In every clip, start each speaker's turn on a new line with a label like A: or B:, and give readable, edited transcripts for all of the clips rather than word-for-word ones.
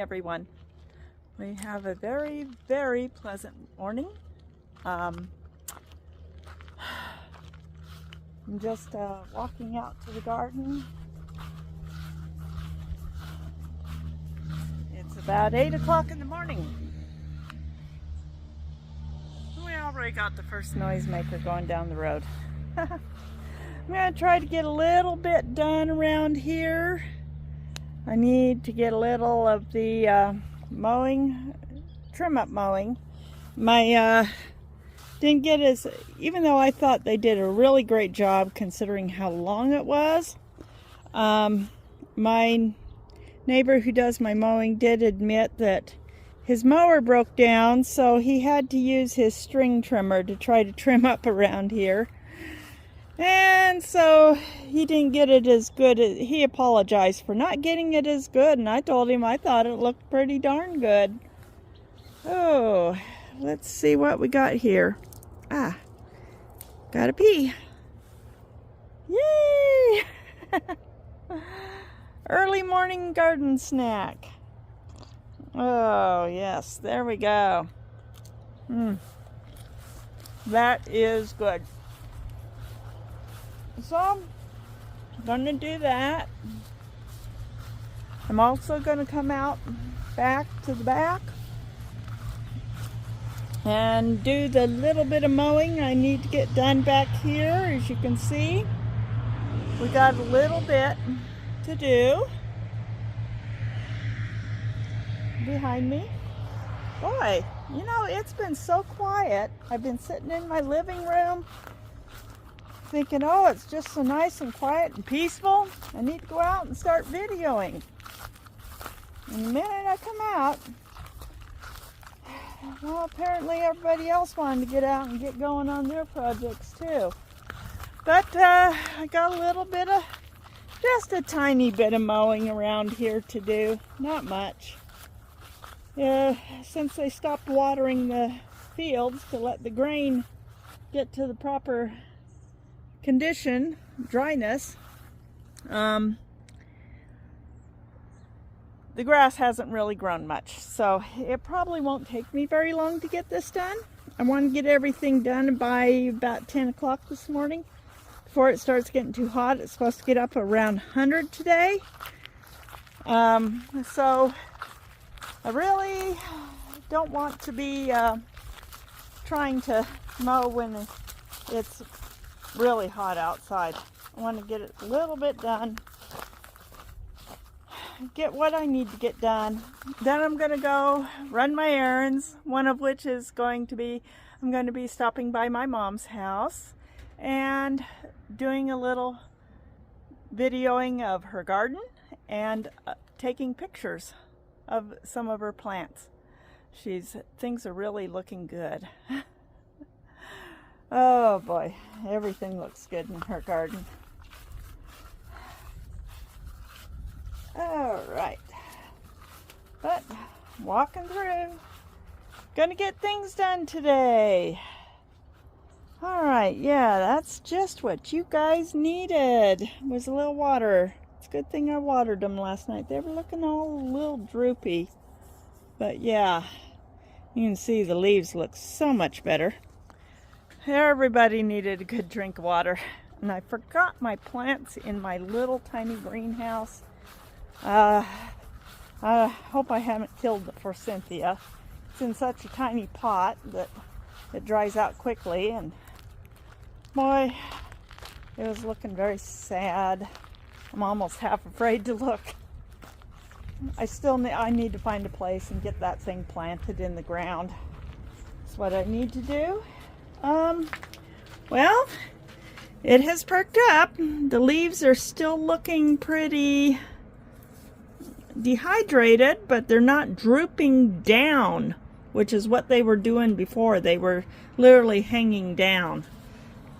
A: everyone. We have a very, very pleasant morning. I'm just walking out to the garden. It's about 8 o'clock in the morning. We already got the first noisemaker going down the road. I'm going to try to get a little bit done around here. I need to get a little of the mowing, trim up mowing. My didn't get as, even though I thought they did a really great job considering how long it was. My neighbor who does my mowing did admit that his mower broke down, so he had to use his string trimmer to try to trim up around here. And so he didn't get it as good. He apologized for not getting it as good, and I told him I thought it looked pretty darn good. Oh, let's see what we got here. Gotta pee. Yay! Early morning garden snack. Oh, yes, there we go. That is good. So, I'm going to do that. I'm also going to come out back to the back and do the little bit of mowing I need to get done back here. As you can see, we got a little bit to do behind me. Boy, you know, it's been so quiet. I've been sitting in my living room thinking, oh, it's just so nice and quiet and peaceful. I need to go out and start videoing. And the minute I come out, well, apparently everybody else wanted to get out and get going on their projects too. But I got a little bit of, just a tiny bit of mowing around here to do. Not much. Since they stopped watering the fields to let the grain get to the proper condition, dryness, the grass hasn't really grown much, so it probably won't take me very long to get this done. I want to get everything done by about 10 o'clock this morning before it starts getting too hot. It's supposed to get up around 100 today, so I really don't want to be trying to mow when it's really hot outside. I want to get it a little bit done, get what I need to get done. Then I'm going to go run my errands, one of which is going to be, I'm going to be stopping by my mom's house and doing a little videoing of her garden and taking pictures of some of her plants. Things are really looking good. Oh boy, everything looks good in her garden. All right, but walking through, gonna get things done today. All right, yeah, that's just what you guys needed, was a little water. It's a good thing I watered them last night. They were looking all a little droopy, but yeah, you can see the leaves look so much better. Everybody needed a good drink of water, and I forgot my plants in my little tiny greenhouse. I hope I haven't killed it for Cynthia. It's in such a tiny pot that it dries out quickly, and boy, it was looking very sad. I'm almost half afraid to look. I need to find a place and get that thing planted in the ground. That's what I need to do. Well, it has perked up. The leaves are still looking pretty dehydrated, but they're not drooping down, which is what they were doing before. They were literally hanging down.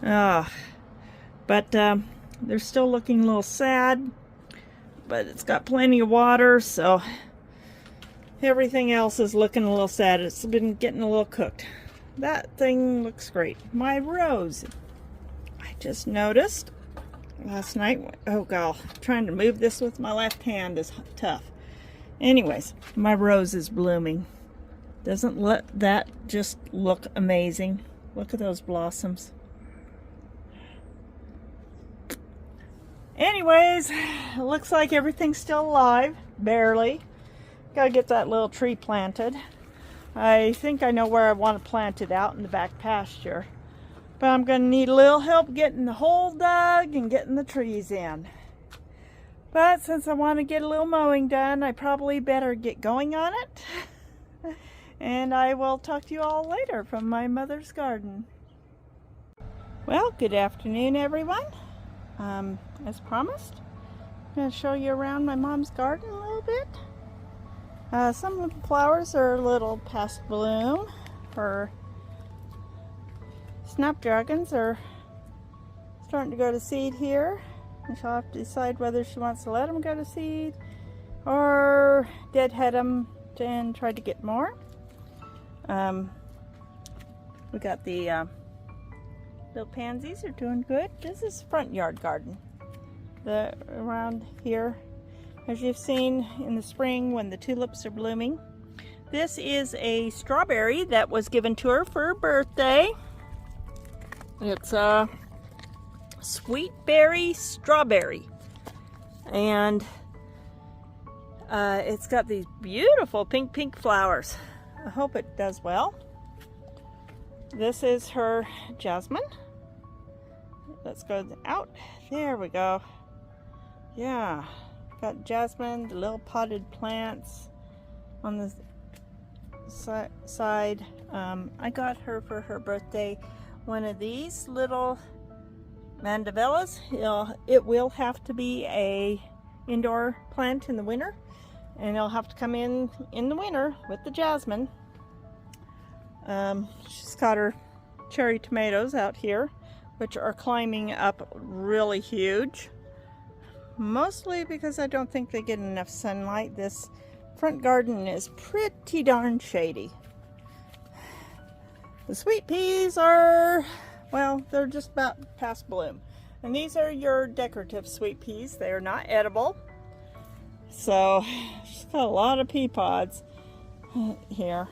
A: But they're still looking a little sad, but it's got plenty of water, so everything else is looking a little sad. It's been getting a little cooked. That thing looks great. My rose, I just noticed last night, oh god, trying to move this with my left hand is tough. Anyways, my rose is blooming. Doesn't that just look amazing? Look at those blossoms. Anyways, it looks like everything's still alive, barely. Gotta get that little tree planted. I think I know where I want to plant it, out in the back pasture. But I'm gonna need a little help getting the hole dug and getting the trees in. But since I want to get a little mowing done, I probably better get going on it. And I will talk to you all later from my mother's garden. Well, good afternoon, everyone. As promised, I'm going to show you around my mom's garden a little bit. Some of the flowers are a little past bloom. Her snapdragons are starting to go to seed here. And she'll have to decide whether she wants to let them go to seed or deadhead them and try to get more. We got the little pansies are doing good. This is front yard garden. Around here, as you've seen in the spring when the tulips are blooming. This is a strawberry that was given to her for her birthday. It's a sweet berry strawberry. And it's got these beautiful pink flowers. I hope it does well. This is her jasmine. Let's go out. There we go. Yeah, got jasmine, the little potted plants on the side. I got her for her birthday one of these little mandavillas. It will have to be a indoor plant in the winter, and it'll have to come in the winter with the jasmine. She's got her cherry tomatoes out here, which are climbing up really huge. Mostly because I don't think they get enough sunlight. This front garden is pretty darn shady. The sweet peas are, well, they're just about past bloom. And these are your decorative sweet peas. They are not edible. So, she's got a lot of pea pods here.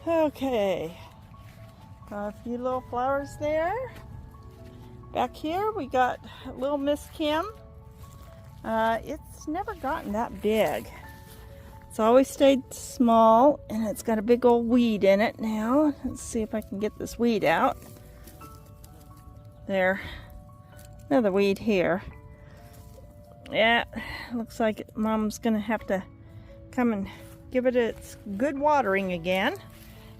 A: Okay. Got a few little flowers there. Back here we got little Miss Kim. It's never gotten that big. It's always stayed small, and it's got a big old weed in it now. Let's see if I can get this weed out. There. Another weed here. Yeah, looks like Mom's gonna have to come and give it its good watering again.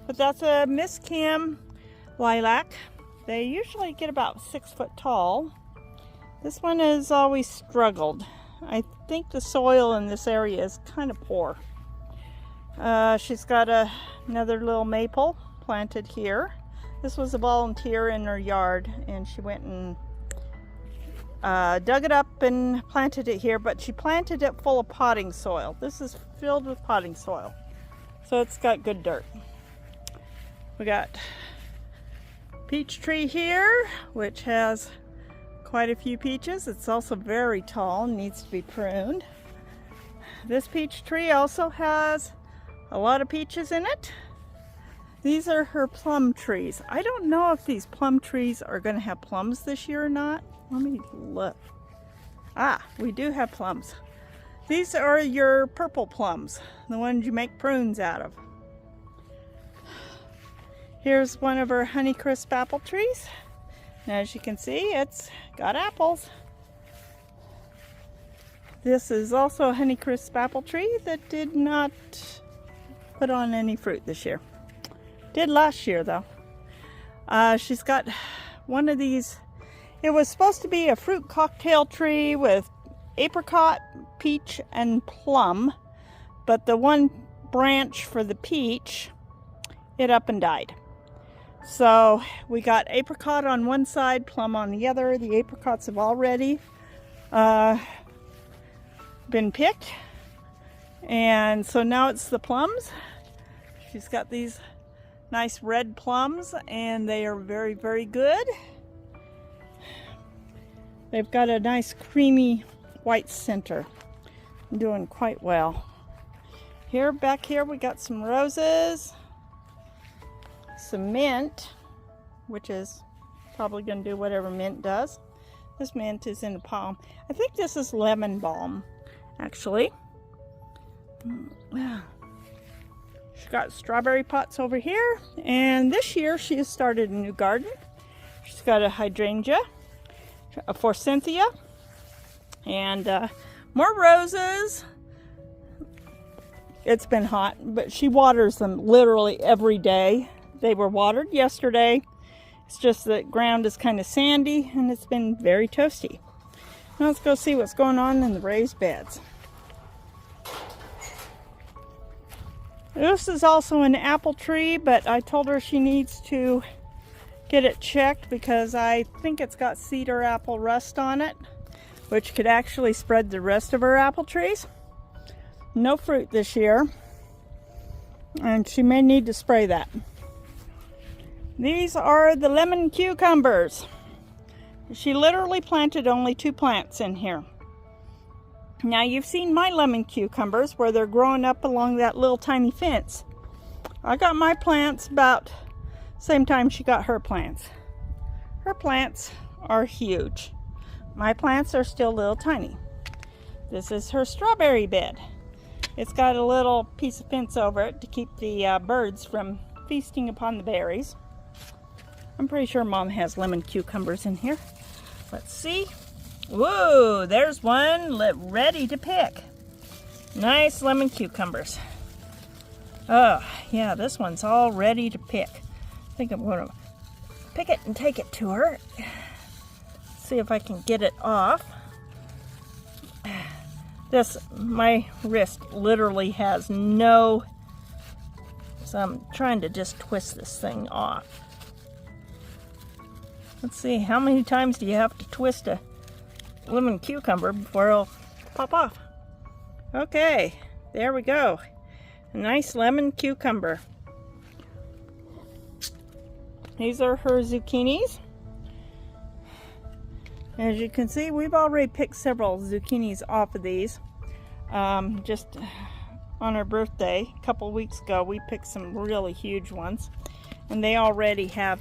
A: But that's a Miss Kim lilac. They usually get about 6 foot tall. This one has always struggled. I think the soil in this area is kind of poor. She's got another little maple planted here. This was a volunteer in her yard, and she went and dug it up and planted it here, but she planted it full of potting soil. This is filled with potting soil, so it's got good dirt. We got peach tree here, which has quite a few peaches. It's also very tall and needs to be pruned. This peach tree also has a lot of peaches in it. These are her plum trees. I don't know if these plum trees are going to have plums this year or not. Let me look. Ah, we do have plums. These are your purple plums, the ones you make prunes out of. Here's one of her Honeycrisp apple trees. And as you can see, it's got apples. This is also a Honeycrisp apple tree that did not put on any fruit this year. Did last year though. She's got one of these. It was supposed to be a fruit cocktail tree with apricot, peach, and plum, but the one branch for the peach, it up and died. So we got apricot on one side, plum on the other. The apricots have already been picked, and so now it's the plums. She's got these nice red plums, and they are very, very good. They've got a nice creamy white center. doing quite well. Here, back here, we got some roses, some mint, which is probably going to do whatever mint does. This mint is in a palm. I think this is lemon balm, actually. She's got strawberry pots over here, and this year she has started a new garden. She's got a hydrangea, a forsythia, and more roses. It's been hot, but she waters them literally every day. They were watered yesterday. It's just the ground is kind of sandy and it's been very toasty. Now let's go see what's going on in the raised beds. This is also an apple tree, but I told her she needs to get it checked because I think it's got cedar apple rust on it, which could actually spread the rest of her apple trees. No fruit this year, and she may need to spray that. These are the lemon cucumbers. She literally planted only 2 plants in here. Now you've seen my lemon cucumbers where they're growing up along that little tiny fence. I got my plants about same time she got her plants. Her plants are huge. My plants are still little tiny. This is her strawberry bed. It's got a little piece of fence over it to keep the birds from feasting upon the berries. I'm pretty sure Mom has lemon cucumbers in here. Let's see. Whoa, there's one ready to pick. Nice lemon cucumbers. Oh, yeah, this one's all ready to pick. I think I'm going to pick it and take it to her. See if I can get it off. My wrist literally has no, so I'm trying to just twist this thing off. Let's see, how many times do you have to twist a lemon cucumber before it'll pop off? Okay, there we go. A nice lemon cucumber. These are her zucchinis. As you can see, we've already picked several zucchinis off of these. Just on her birthday, a couple weeks ago, we picked some really huge ones. And they already have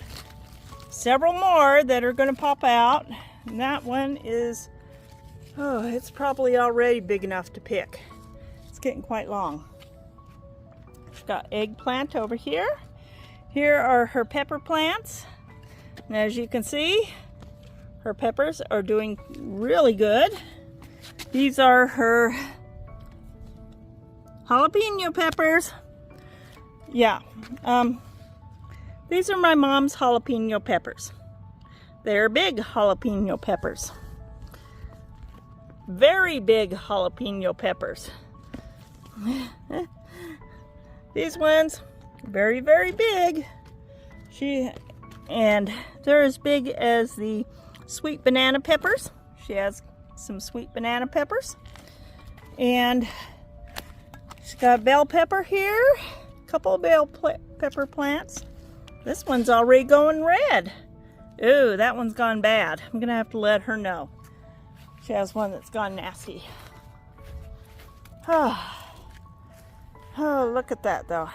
A: several more that are going to pop out. And that one is, oh, it's probably already big enough to pick. It's getting quite long. She's got eggplant over here. Here are her pepper plants. And as you can see, her peppers are doing really good. These are her jalapeno peppers. Yeah, these are my mom's jalapeno peppers. They're big jalapeno peppers. Very big jalapeno peppers. These ones, very, very big. And they're as big as the sweet banana peppers. She has some sweet banana peppers. And she's got bell pepper here. A couple of bell pepper plants. This one's already going red. Ooh, that one's gone bad. I'm gonna have to let her know. She has one that's gone nasty. Oh, look at that though.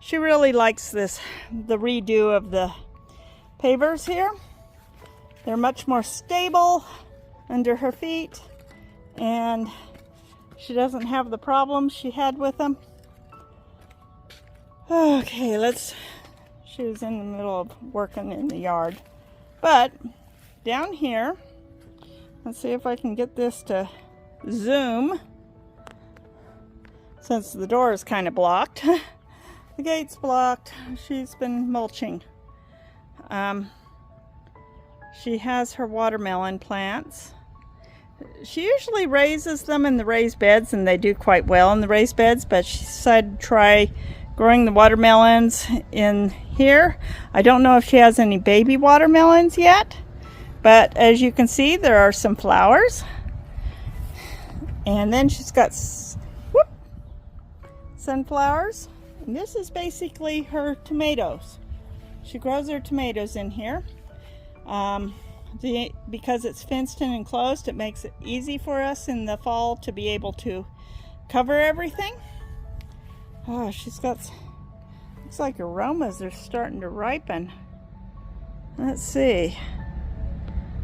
A: She really likes the redo of the pavers here. They're much more stable under her feet, and she doesn't have the problems she had with them. Okay, she was in the middle of working in the yard. But down here, let's see if I can get this to zoom, since the door is kind of blocked. The gate's blocked. She's been mulching. She has her watermelon plants. She usually raises them in the raised beds, and they do quite well in the raised beds, but she decided to try growing the watermelons in here. I don't know if she has any baby watermelons yet, but as you can see, there are some flowers. And then she's got sunflowers. And this is basically her tomatoes. She grows her tomatoes in here. because it's fenced in and closed, it makes it easy for us in the fall to be able to cover everything. Oh, she's got, looks like aromas are starting to ripen. Let's see.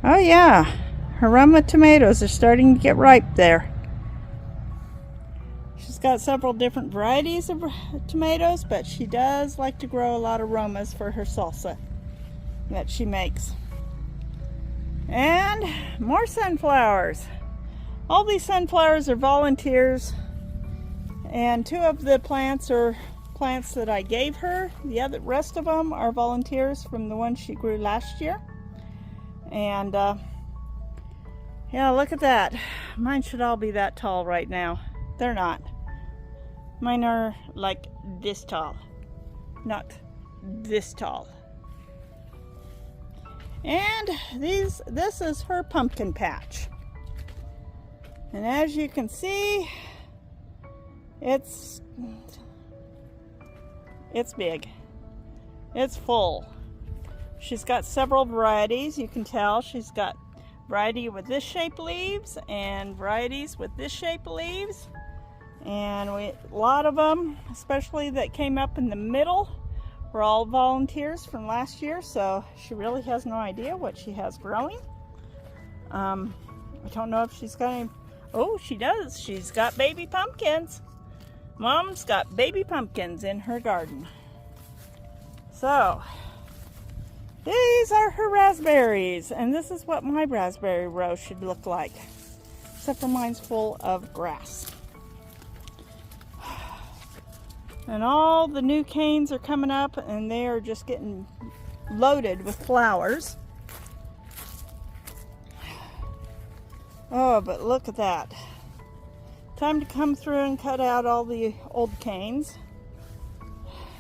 A: Oh yeah, aroma tomatoes are starting to get ripe there. She's got several different varieties of tomatoes, but she does like to grow a lot of aromas for her salsa that she makes. And more sunflowers. All these sunflowers are volunteers, and 2 of the plants are plants that I gave her. The rest of them are volunteers from the ones she grew last year. And yeah, look at that. Mine should all be that tall right now. They're not. Mine are like this tall, not this tall. And this is her pumpkin patch. And as you can see, it's big. It's full. She's got several varieties. You can tell she's got variety with this shape leaves and varieties with this shape leaves. And a lot of them, especially that came up in the middle, were all volunteers from last year, so she really has no idea what she has growing. I don't know if she's got any. Oh, she does. She's got baby pumpkins. Mom's got baby pumpkins in her garden. So, these are her raspberries, and this is what my raspberry row should look like, except for mine's full of grass. And all the new canes are coming up, and they are just getting loaded with flowers. Oh, but look at that. Time to come through and cut out all the old canes.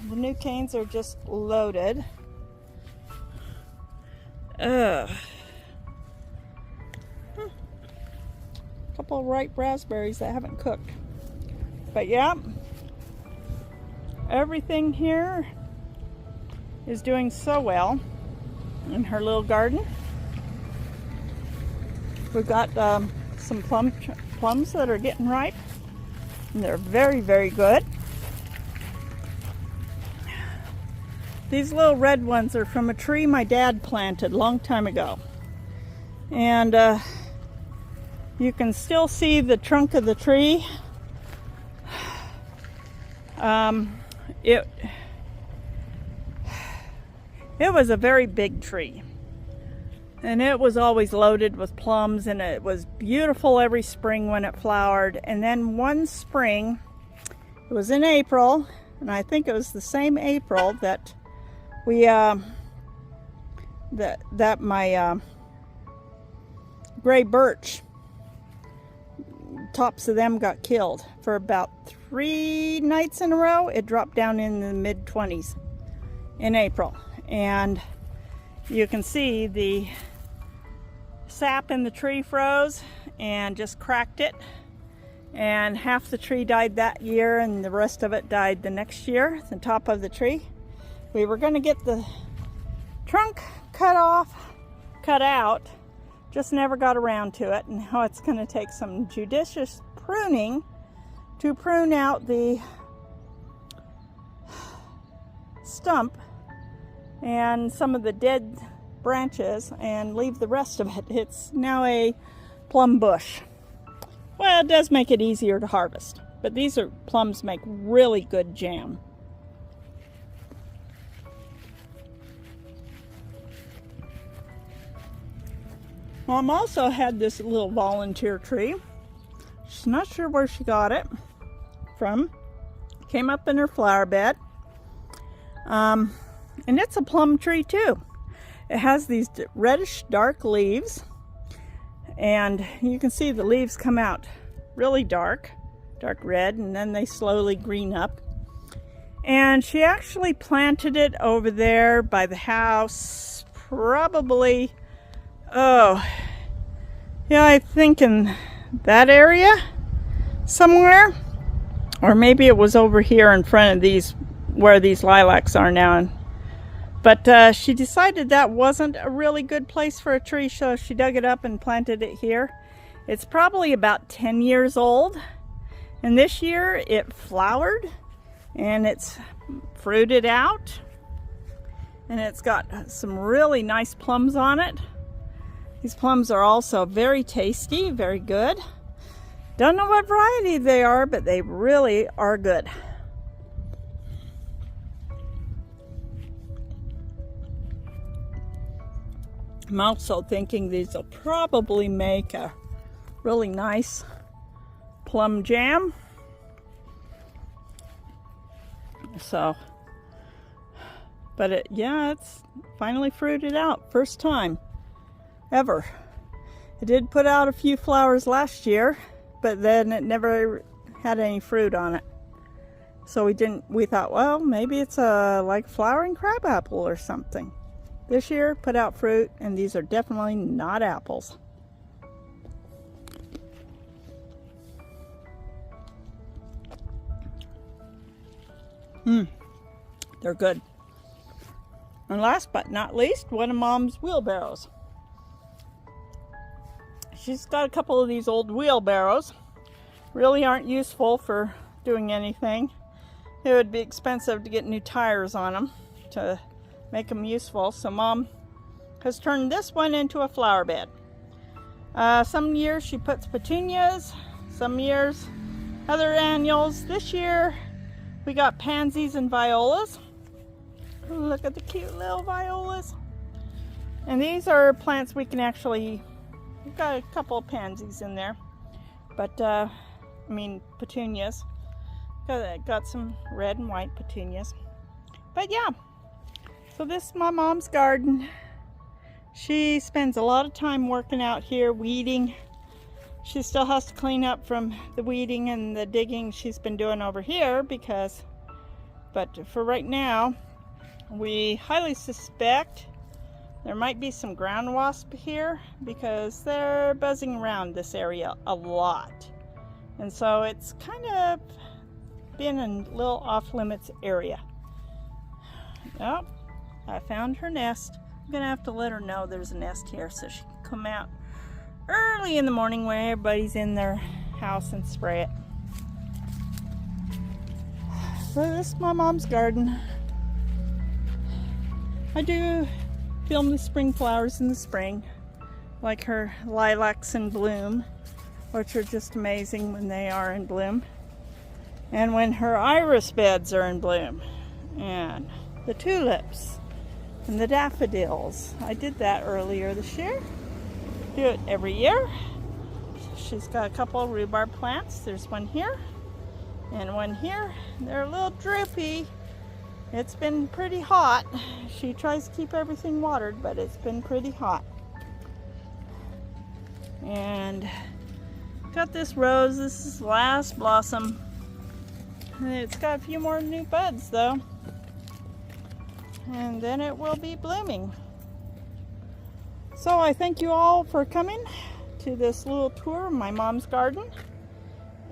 A: The new canes are just loaded. A couple of ripe raspberries that haven't cooked. But yeah. Everything here is doing so well in her little garden. We've got some plums that are getting ripe, and they're very, very good. These little red ones are from a tree my dad planted a long time ago. And you can still see the trunk of the tree. It was a very big tree, and it was always loaded with plums, and it was beautiful every spring when it flowered. And then one spring, it was in April, and I think it was the same April that we my gray birch tops of them got killed. For about 3 nights in a row, it dropped down in the mid-20s in April. And you can see the sap in the tree froze and just cracked it. And half the tree died that year, and the rest of it died the next year, the top of the tree. We were going to get the trunk cut out, just never got around to it. And now it's going to take some judicious pruning to prune out the stump and some of the dead branches and leave the rest of it. It's now a plum bush. Well, it does make it easier to harvest, but these plums make really good jam. Mom also had this little volunteer tree. She's not sure where she got it from. Came up in her flower bed. And it's a plum tree too. It has these reddish dark leaves, and you can see the leaves come out really dark red, and then they slowly green up. And she actually planted it over there by the house, probably, oh, yeah, I think in that area somewhere, or maybe it was over here in front of these, where these lilacs are now. But she decided that wasn't a really good place for a tree, so she dug it up and planted it here. It's probably about 10 years old, and this year it flowered and it's fruited out, and it's got some really nice plums on it. These plums are also very tasty, very good. Don't know what variety they are, but they really are good. I'm also thinking these will probably make a really nice plum jam. So, but yeah, it's finally fruited out. First time ever. It did put out a few flowers last year, but then it never had any fruit on it. So we thought, well, maybe it's a like flowering crabapple or something. This year put out fruit, and these are definitely not apples. They're good. And last but not least, one of Mom's wheelbarrows. She's got a couple of these old wheelbarrows. Really aren't useful for doing anything. It would be expensive to get new tires on them to make them useful. So Mom has turned this one into a flower bed. Some years she puts petunias, some years other annuals. This year we got pansies and violas. Look at the cute little violas. And these are plants we can actually, we've got a couple of pansies in there, but I mean petunias. Got some red and white petunias. But yeah, so this is my mom's garden. She spends a lot of time working out here, weeding. She still has to clean up from the weeding and the digging she's been doing over here but for right now, we highly suspect there might be some ground wasp here because they're buzzing around this area a lot. And so it's kind of been a little off limits area. Oh, I found her nest. I'm gonna have to let her know there's a nest here so she can come out early in the morning when everybody's in their house and spray it. So this is my mom's garden. I do film the spring flowers in the spring, like her lilacs in bloom, which are just amazing when they are in bloom, and when her iris beds are in bloom, and the tulips and the daffodils. I did that earlier this year. Do it every year. She's got a couple of rhubarb plants. There's one here and one here. They're a little droopy. It's been pretty hot. She tries to keep everything watered, but it's been pretty hot. And got this rose. This is last blossom. It's got a few more new buds though, and then it will be blooming. So I thank you all for coming to this little tour of my mom's garden,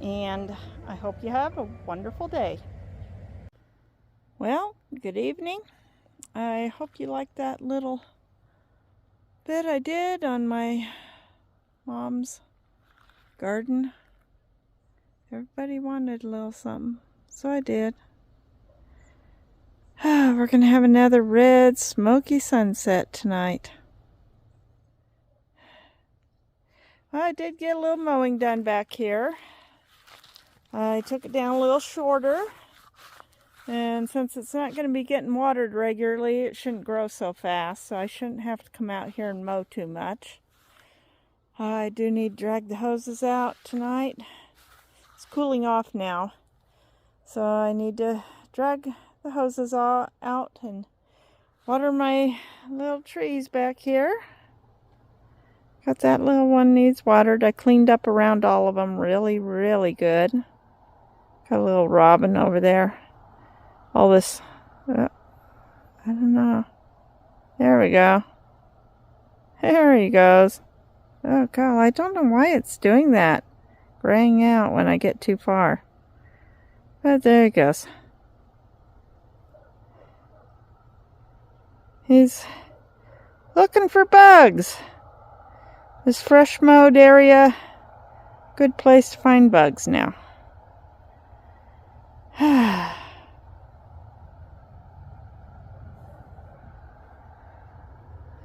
A: and I hope you have a wonderful day. Well, good evening. I hope you liked that little bit I did on my mom's garden. Everybody wanted a little something, so I did. We're going to have another red smoky sunset tonight. Well, I did get a little mowing done back here. I took it down a little shorter, and since it's not going to be getting watered regularly, it shouldn't grow so fast, so I shouldn't have to come out here and mow too much. I do need to drag the hoses out tonight. It's cooling off now, so I need to drag the hoses all out and water my little trees back here. Got that little one needs watered. I cleaned up around all of them really, really good. Got a little robin over there. All this, I don't know. There we go. There he goes. Oh God, I don't know why it's doing that. Graying out when I get too far. But there he goes. He's looking for bugs. This fresh mowed area, good place to find bugs now.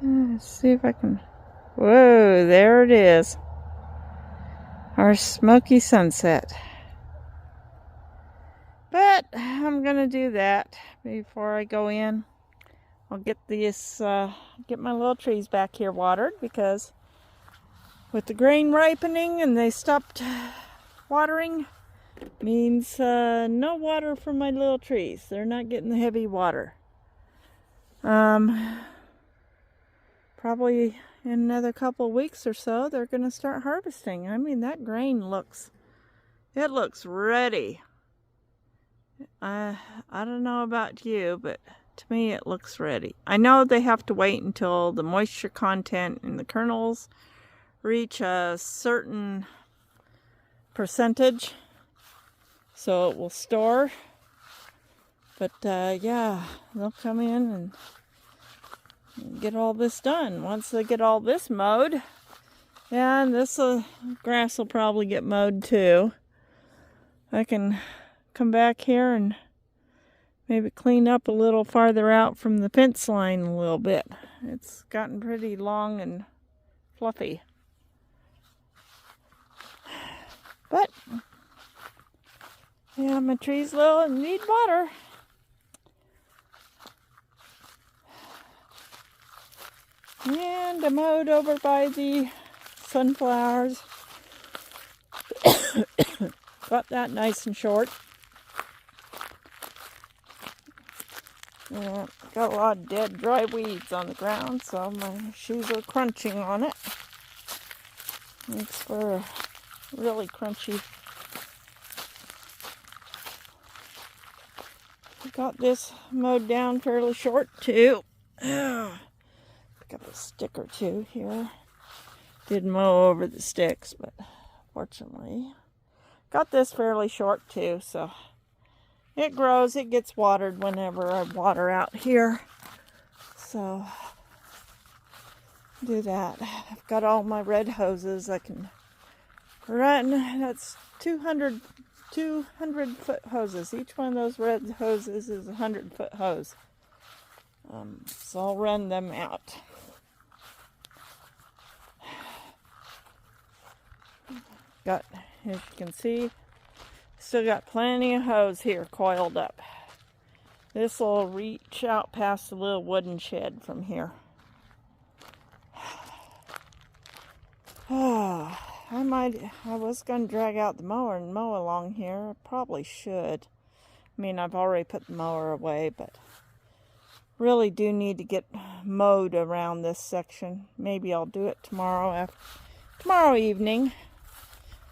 A: Let's see if I can. Whoa, there it is. Our smoky sunset. But I'm gonna do that before I go in. I'll get this, get my little trees back here watered, because with the grain ripening and they stopped watering, means no water for my little trees. They're not getting the heavy water. Probably in another couple weeks or so, they're going to start harvesting. I mean, that grain looks ready. I don't know about you, but to me it looks ready. I know they have to wait until the moisture content in the kernels reach a certain percentage so it will store. But yeah, they'll come in and get all this done. Once they get all this mowed, and this grass will probably get mowed too. I can come back here and maybe clean up a little farther out from the fence line a little bit. It's gotten pretty long and fluffy. But yeah, my trees little need water. And I mowed over by the sunflowers. Got that nice and short. Yeah, got a lot of dead dry weeds on the ground, so my shoes are crunching on it. Makes for a really crunchy. Got this mowed down fairly short too. Got a stick or two here. Did mow over the sticks, but fortunately got this fairly short too, so it grows. It gets watered whenever I water out here, so do that. I've got all my red hoses I can run. That's 200 foot hoses. Each one of those red hoses is a 100-foot hose, so I'll run them out. Got, as you can see, still got plenty of hose here coiled up. This will reach out past the little wooden shed from here. I was going to drag out the mower and mow along here. I probably should. I mean, I've already put the mower away, but really do need to get mowed around this section. Maybe I'll do it tomorrow evening.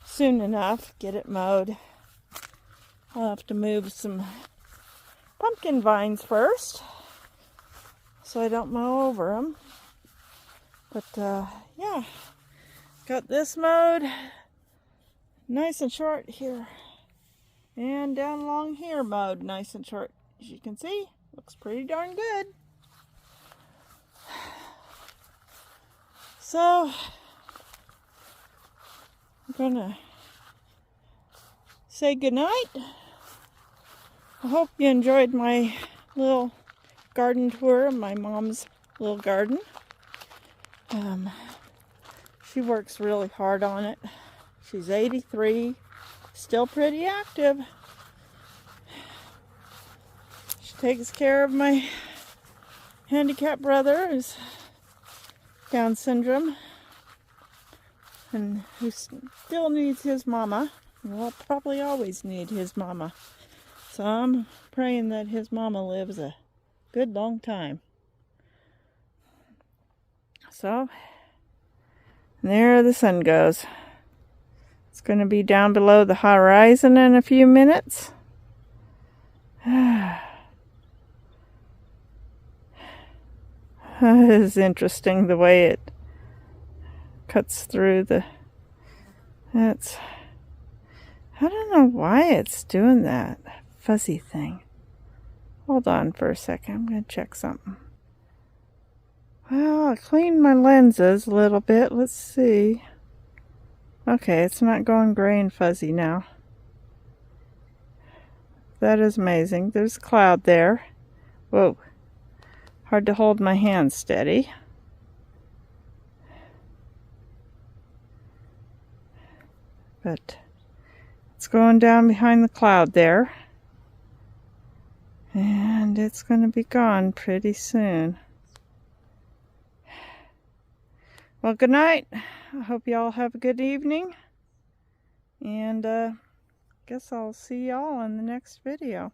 A: Soon enough, get it mowed. I'll have to move some pumpkin vines first, so I don't mow over them. But yeah, got this mowed nice and short here, and down along here mowed nice and short. As you can see, looks pretty darn good. So I'm gonna say goodnight. I hope you enjoyed my little garden tour of my mom's little garden. She works really hard on it. She's 83, still pretty active. She takes care of my handicapped brother who's Down syndrome, and who still needs his mama. Will probably always need his mama. So I'm praying that his mama lives a good long time. So there the sun goes. It's going to be down below the horizon in a few minutes. It is interesting the way it cuts through the... I don't know why it's doing that fuzzy thing. Hold on for a second. I'm going to check something. Well, I cleaned my lenses a little bit. Let's see. Okay, it's not going gray and fuzzy now. That is amazing. There's a cloud there. Whoa. Hard to hold my hand steady. But it's going down behind the cloud there. And it's going to be gone pretty soon. Well, good night. I hope you all have a good evening. And guess I'll see y'all in the next video.